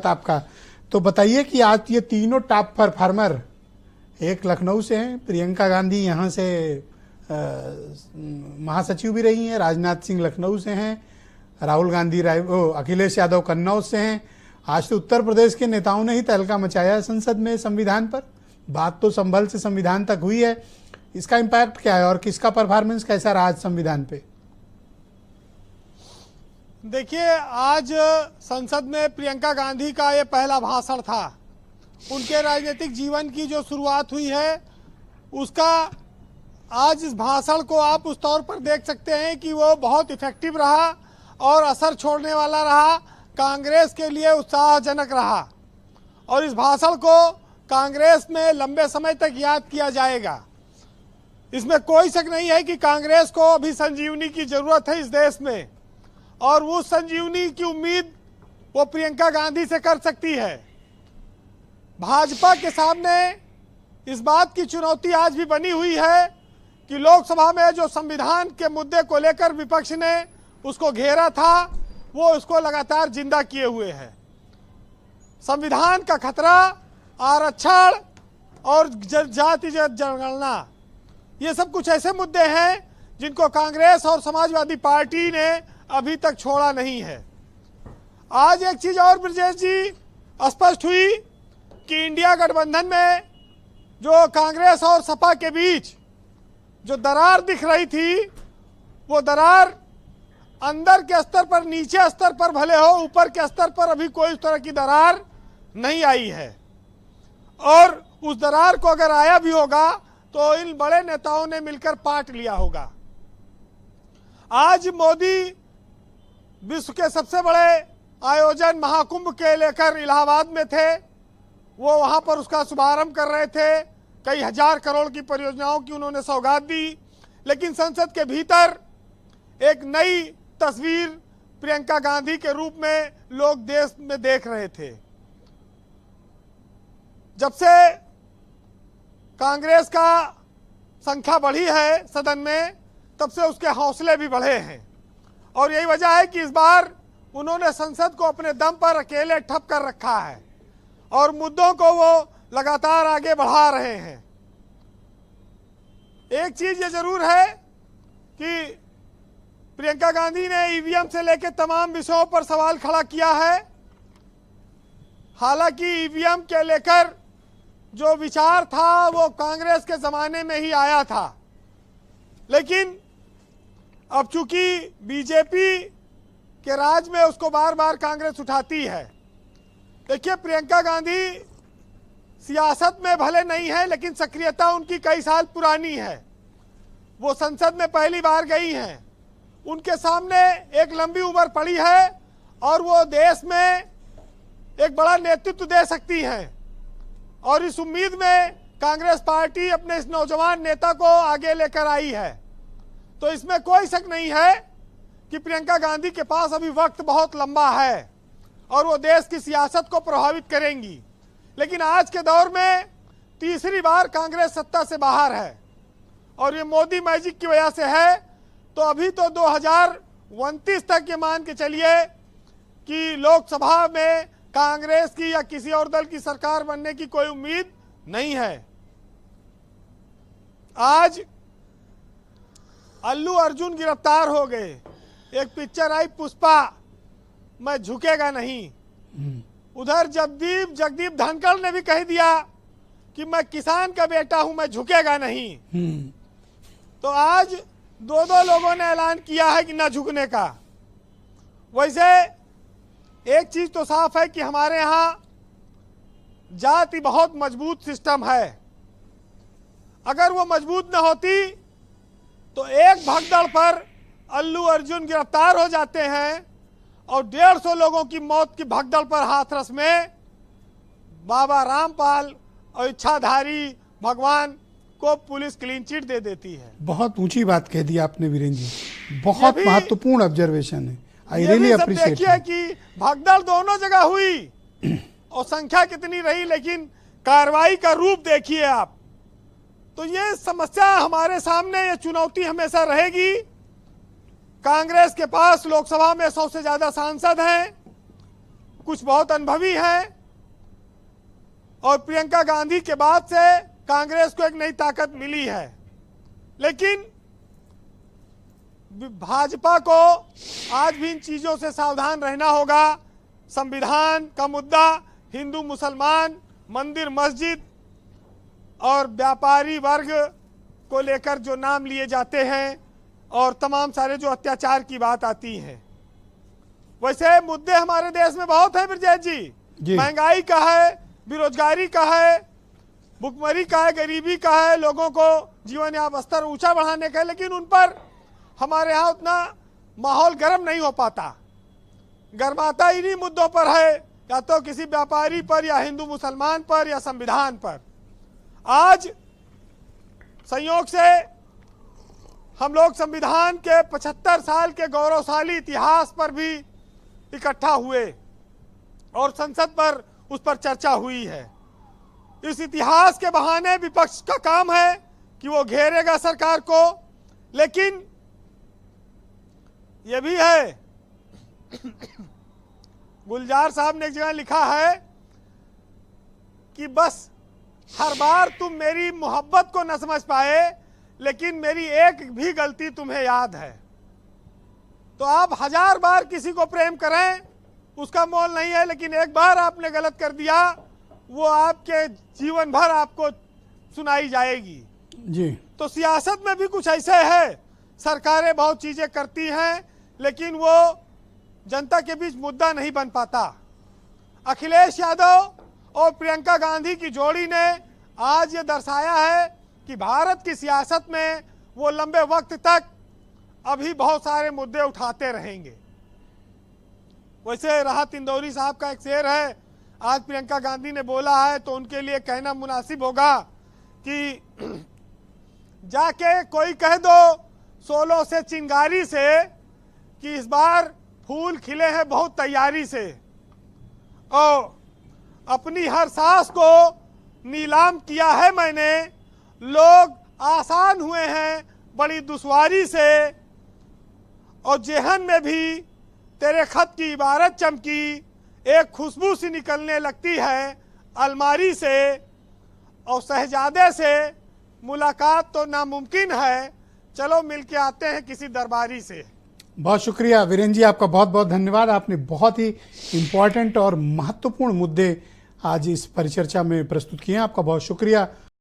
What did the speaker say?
आपका। तो बताइए कि आज ये तीनों टॉप परफॉर्मर, एक लखनऊ से हैं, प्रियंका गांधी यहाँ से महासचिव भी रही हैं, राजनाथ सिंह लखनऊ से हैं, राहुल गांधी अखिलेश यादव कन्नौज से हैं। आज तो उत्तर प्रदेश के नेताओं ने ही तहलका मचाया है संसद में संविधान पर। बात तो संभल से संविधान तक हुई है, इसका इम्पैक्ट क्या है और किसका परफॉर्मेंस कैसा रहा आज संविधान पे? देखिए, आज संसद में प्रियंका गांधी का ये पहला भाषण था। उनके राजनीतिक जीवन की जो शुरुआत हुई है उसका आज इस भाषण को आप उस तौर पर देख सकते हैं कि वो बहुत इफेक्टिव रहा और असर छोड़ने वाला रहा, कांग्रेस के लिए उत्साहजनक रहा और इस भाषण को कांग्रेस में लंबे समय तक याद किया जाएगा। इसमें कोई शक नहीं है कि कांग्रेस को अभी संजीवनी की जरूरत है इस देश में और वो संजीवनी की उम्मीद वो प्रियंका गांधी से कर सकती है। भाजपा के सामने इस बात की चुनौती आज भी बनी हुई है कि लोकसभा में जो संविधान के मुद्दे को लेकर विपक्ष ने उसको घेरा था, वो उसको लगातार जिंदा किए हुए है। संविधान का खतरा, आरक्षण और जाति जनगणना, ये सब कुछ ऐसे मुद्दे हैं जिनको कांग्रेस और समाजवादी पार्टी ने अभी तक छोड़ा नहीं है। आज एक चीज और ब्रजेश जी स्पष्ट हुई कि इंडिया गठबंधन में जो कांग्रेस और सपा के बीच जो दरार दिख रही थी, वो दरार अंदर के स्तर पर, नीचे स्तर पर भले हो, ऊपर के स्तर पर अभी कोई उस तरह की दरार नहीं आई है। और उस दरार को अगर आया भी होगा तो इन बड़े नेताओं ने मिलकर पाट लिया होगा। आज मोदी विश्व के सबसे बड़े आयोजन महाकुंभ के लेकर इलाहाबाद में थे, वो वहां पर उसका शुभारंभ कर रहे थे। कई हजार करोड़ की परियोजनाओं की उन्होंने सौगात दी, लेकिन संसद के भीतर एक नई तस्वीर प्रियंका गांधी के रूप में लोग देश में देख रहे थे। जब से कांग्रेस का संख्या बढ़ी है सदन में, तब से उसके हौसले भी बढ़े हैं और यही वजह है कि इस बार उन्होंने संसद को अपने दम पर अकेले ठप कर रखा है और मुद्दों को वो लगातार आगे बढ़ा रहे हैं। एक चीज ये जरूर है कि प्रियंका गांधी ने ईवीएम से लेकर तमाम विषयों पर सवाल खड़ा किया है। हालांकि ईवीएम के लेकर जो विचार था वो कांग्रेस के जमाने में ही आया था, लेकिन अब चूंकि बीजेपी के राज में उसको बार बार कांग्रेस उठाती है। देखिए, प्रियंका गांधी सियासत में भले नहीं है, लेकिन सक्रियता उनकी कई साल पुरानी है। वो संसद में पहली बार गई हैं, उनके सामने एक लंबी उम्र पड़ी है और वो देश में एक बड़ा नेतृत्व दे सकती हैं और इस उम्मीद में कांग्रेस पार्टी अपने इस नौजवान नेता को आगे लेकर आई है। तो इसमें कोई शक नहीं है कि प्रियंका गांधी के पास अभी वक्त बहुत लंबा है और वो देश की सियासत को प्रभावित करेंगी। लेकिन आज के दौर में तीसरी बार कांग्रेस सत्ता से बाहर है और ये मोदी मैजिक की वजह से है। तो अभी तो 2029 तक ये मान के चलिए कि लोकसभा में कांग्रेस की या किसी और दल की सरकार बनने की कोई उम्मीद नहीं है। आज अल्लू अर्जुन गिरफ्तार हो गए, एक पिक्चर आई पुष्पा, मैं झुकेगा नहीं। उधर जगदीप धनखड़ ने भी कह दिया कि मैं किसान का बेटा हूं, मैं झुकेगा नहीं। तो आज दो लोगों ने ऐलान किया है कि ना झुकने का। वैसे एक चीज तो साफ है कि हमारे यहां जाति बहुत मजबूत सिस्टम है। अगर वो मजबूत न होती तो एक भगदड़ पर अल्लू अर्जुन गिरफ्तार हो जाते हैं और 150 लोगों की मौत की भगदड़ पर हाथरस में बाबा रामपाल और इच्छाधारी भगवान को पुलिस क्लीन चिट दे देती है। बहुत ऊंची बात कह दी आपने वीरेंद्र जी, बहुत महत्वपूर्ण ऑब्जर्वेशन है। I really appreciate. देखिए कि भगदड़ दोनों जगह हुई और संख्या कितनी रही, लेकिन कार्रवाई का रूप देखिए आप। तो ये समस्या हमारे सामने, ये चुनौती हमेशा रहेगी। कांग्रेस के पास लोकसभा में 100 से ज्यादा सांसद हैं, कुछ बहुत अनुभवी हैं और प्रियंका गांधी के बाद से कांग्रेस को एक नई ताकत मिली है, लेकिन भाजपा को आज भी इन चीजों से सावधान रहना होगा। संविधान का मुद्दा, हिंदू मुसलमान, मंदिर मस्जिद और व्यापारी वर्ग को लेकर जो नाम लिए जाते हैं और तमाम सारे जो अत्याचार की बात आती है, वैसे मुद्दे हमारे देश में बहुत है ब्रजेश जी। महंगाई का है, बेरोजगारी का है, भुखमरी का है, गरीबी का है, लोगों को जीवन यापन स्तर ऊंचा बढ़ाने का है, लेकिन उन पर हमारे यहाँ उतना माहौल गर्म नहीं हो पाता। गर्माता इन्हीं मुद्दों पर है, या तो किसी व्यापारी पर, या हिंदू मुसलमान पर, या संविधान पर। आज संयोग से हम लोग संविधान के 75 साल के गौरवशाली इतिहास पर भी इकट्ठा हुए और संसद पर उस पर चर्चा हुई है। इस इतिहास के बहाने विपक्ष का काम है कि वो घेरेगा सरकार को, लेकिन ये भी है गुलजार साहब ने एक जगह लिखा है कि बस हर बार तुम मेरी मोहब्बत को न समझ पाए, लेकिन मेरी एक भी गलती तुम्हें याद है। तो आप 1000 बार किसी को प्रेम करें, उसका मोल नहीं है, लेकिन एक बार आपने गलत कर दिया, वो आपके जीवन भर आपको सुनाई जाएगी जी। तो सियासत में भी कुछ ऐसे है, सरकारें बहुत चीजें करती हैं, लेकिन वो जनता के बीच मुद्दा नहीं बन पाता। अखिलेश यादव और प्रियंका गांधी की जोड़ी ने आज ये दर्शाया है कि भारत की सियासत में वो लंबे वक्त तक अभी बहुत सारे मुद्दे उठाते रहेंगे। वैसे राहत इंदौरी साहब का एक शेर है, आज प्रियंका गांधी ने बोला है तो उनके लिए कहना मुनासिब होगा कि जाके कोई कह दो सोलों से चिंगारी से कि इस बार फूल खिले हैं बहुत तैयारी से, और अपनी हर सांस को नीलाम किया है मैंने, लोग आसान हुए हैं बड़ी दुश्वारी से, और जेहन में भी तेरे खत की इबारत चमकी, एक खुशबू सी निकलने लगती है अलमारी से, और शहजादे से मुलाकात तो नामुमकिन है, चलो मिलके आते हैं किसी दरबारी से। बहुत शुक्रिया वीरेंद्र जी, आपका बहुत बहुत धन्यवाद। आपने बहुत ही इम्पोर्टेंट और महत्वपूर्ण मुद्दे आज इस परिचर्चा में प्रस्तुत किए हैं। आपका बहुत शुक्रिया।